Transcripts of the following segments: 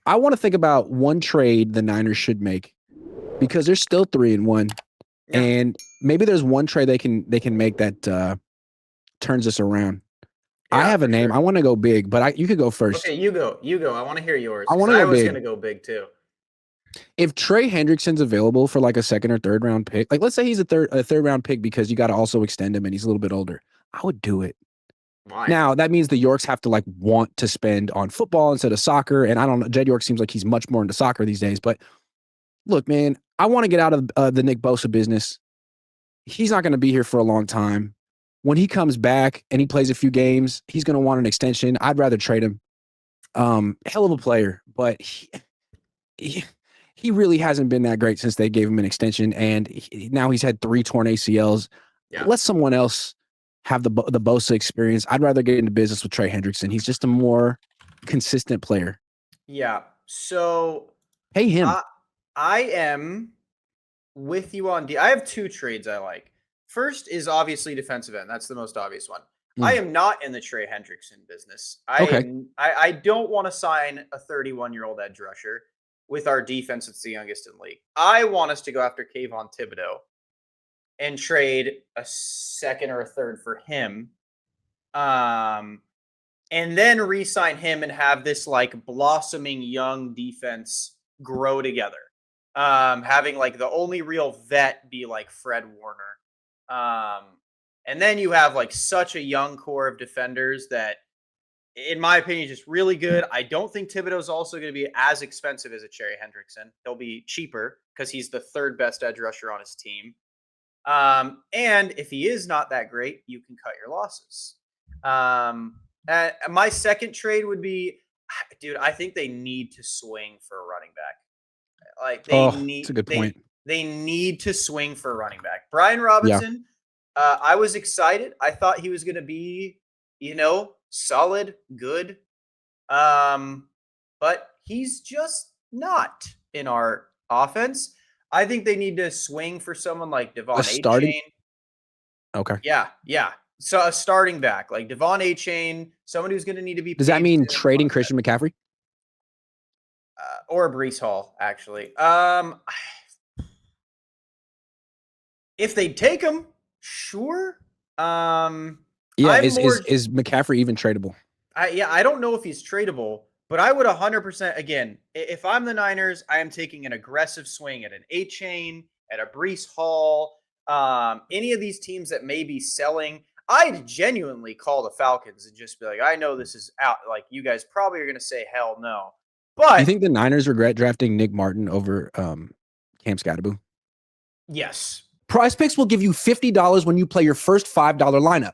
I want to think about one trade the Niners should make because they're still 3-1, Yeah. and maybe there's one trade they can make that turns this around. I Yeah, have a for name. sure. I want to go big, but you could go first. Okay, you go. You go. I want to hear yours I because want to I go was big. gonna go big too. If Trey Hendrickson's available for like a second or third round pick, like let's say he's a third round pick because you got to also extend him and he's a little bit older, I would do it. Why? Now that means the Yorks have to like want to spend on football instead of soccer, and I don't know. Jed York seems like he's much more into soccer these days. But look, man, I want to get out of the Nick Bosa business. He's not going to be here for a long time. When he comes back and he plays a few games, he's going to want an extension. I'd rather trade him. Hell of a player, but he really hasn't been that great since they gave him an extension, and now he's had 3 torn ACLs. Yeah. Let someone else have the Bosa experience. I'd rather get into business with Trey Hendrickson. He's just a more consistent player. Yeah. So Pay him. I am with you on I have 2 trades I like. First is obviously defensive end. That's the most obvious one. I am not in the Trey Hendrickson business. Okay. I don't want to sign a 31-year-old edge rusher with our defense that's the youngest in the league. I want us to go after Kayvon Thibodeau and trade a second or a third for him. And then re-sign him and have this like blossoming young defense grow together. Having like the only real vet be like Fred Warner. And then you have like such a young core of defenders that, in my opinion, just really good. I don't think Thibodeau's also going to be as expensive as a Cherry Hendrickson. He'll be cheaper because he's the 3rd best edge rusher on his team. And if he is not that great, you can cut your losses. My second trade would be, dude, I think they need to swing for a running back. Like That's a good point. They need to swing for a running back. Brian Robinson, I was excited. I thought he was going to be, solid, good. But he's just not in our offense. I think they need to swing for someone like Devon A-Chain. Okay. Yeah. So a starting back like Devon A-Chain, somebody who's going to need to be. Does that mean trading Christian McCaffrey? Or Breece Hall, actually. If they take him, sure. Is McCaffrey even tradable? I don't know if he's tradable, but I would 100%. Again, if I'm the Niners, I am taking an aggressive swing at an A-Chain, at a Breece Hall, any of these teams that may be selling. I'd genuinely call the Falcons and just be like, I know this is out. Like, you guys probably are going to say hell no. But you think the Niners regret drafting Nick Martin over Cam Scatterbo? Yes. Prize Picks will give you $50 when you play your first $5 lineup.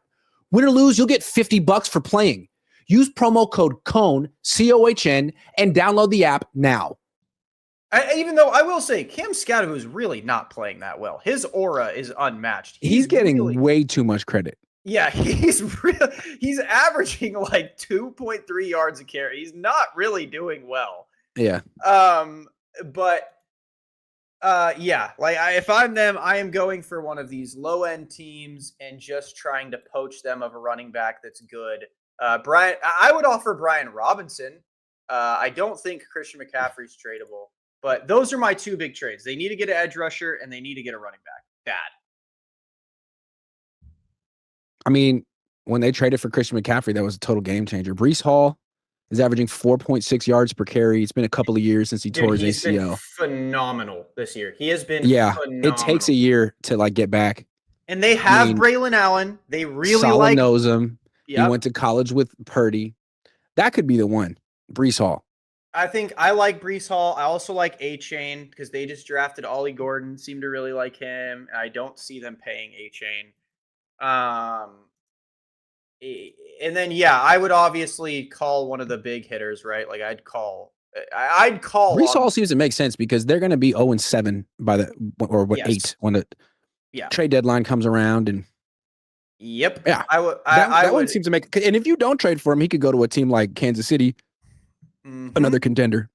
Win or lose, you'll get $50 for playing. Use promo code COHN, COHN, and download the app now. Even though I will say Cam Scatterbo is really not playing that well. His aura is unmatched. He's getting way too much credit. Yeah, he's averaging like 2.3 yards a carry. He's not really doing well. Yeah. But yeah, like if I'm them, I am going for one of these low end teams and just trying to poach them of a running back that's good. I would offer Brian Robinson. I don't think Christian McCaffrey's tradable, but those are my 2 big trades. They need to get an edge rusher and they need to get a running back. Bad. I mean, when they traded for Christian McCaffrey, that was a total game changer. Breece Hall is averaging 4.6 yards per carry. It's been a couple of years since he tore his ACL. Been phenomenal this year. He has been phenomenal. It takes a year to like get back. And they have Braylon Allen. They really Solid knows him. Yep. He went to college with Purdy. That could be the one. Breece Hall. I think I like Breece Hall. I also like A-Chain because they just drafted Ollie Gordon. Seem to really like him. I don't see them paying A-Chain. And then I would obviously call one of the big hitters, right? Like I'd call. Breece Hall seems to make sense because they're going to be 0-7 by 8 when the trade deadline comes around. And yep, yeah, that one seems to make. And if you don't trade for him, he could go to a team like Kansas City, another contender.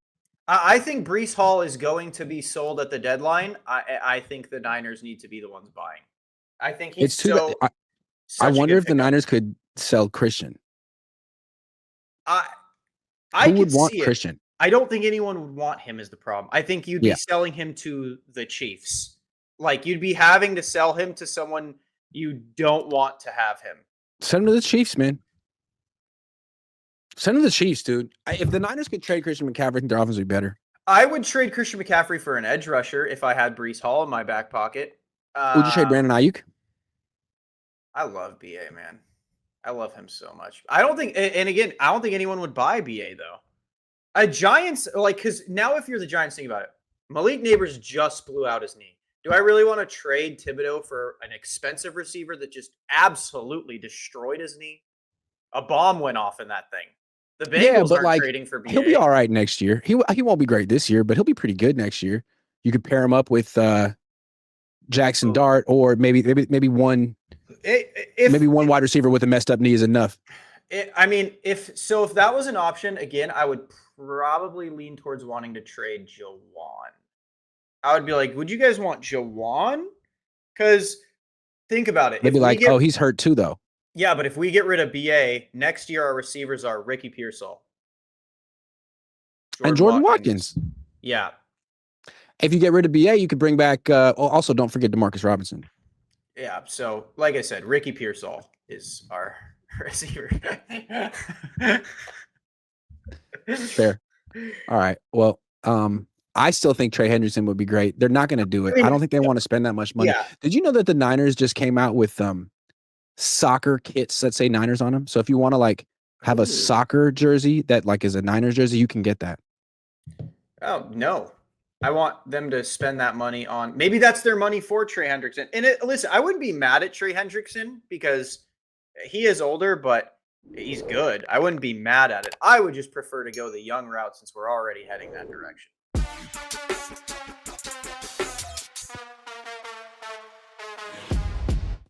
I think Breece Hall is going to be sold at the deadline. I think the Niners need to be the ones buying. I think he's I wonder if the Niners could sell Christian. I Who would want Christian? I don't think anyone would want him is the problem. I think you'd be Yeah. selling him to the Chiefs. Like, you'd be having to sell him to someone you don't want to have him. Send him to the Chiefs, man. Send him to the Chiefs, dude. If the Niners could trade Christian McCaffrey, I think their offense would be better. I would trade Christian McCaffrey for an edge rusher if I had Breece Hall in my back pocket. Would you trade Brandon Ayuk? I love BA, man. I love him so much. I don't think, and again, I don't think anyone would buy BA though. A Giants, like, because now if you're the Giants, think about it. Malik Neighbors just blew out his knee. Do I really want to trade Thibodeau for an expensive receiver that just absolutely destroyed his knee? A bomb went off in that thing. The Bengals but aren't like, trading for BA. he'll be all right next year. He won't be great this year, but he'll be pretty good next year. You could pair him up with Jackson Dart, or maybe one wide receiver with a messed up knee is enough. If that was an option, again, I would probably lean towards wanting to trade Jawan. I would be like, would you guys want Jawan? Because think about it. Maybe he's hurt too, though. Yeah, but if we get rid of BA, next year our receivers are Ricky Pearsall. And Jordan Watkins. Yeah. If you get rid of BA, you could bring back also don't forget DeMarcus Robinson. Yeah, so like I said, Ricky Pearsall is our receiver. Fair. All right. Well, I still think Trey Hendrickson would be great. They're not going to do it. I don't think they want to spend that much money. Yeah. Did you know that the Niners just came out with soccer kits that say Niners on them? So if you want to have a soccer jersey that is a Niners jersey, you can get that. Oh, no. I want them to spend that money on, maybe that's their money for Trey Hendrickson. And listen, I wouldn't be mad at Trey Hendrickson because he is older, but he's good. I wouldn't be mad at it. I would just prefer to go the young route since we're already heading that direction.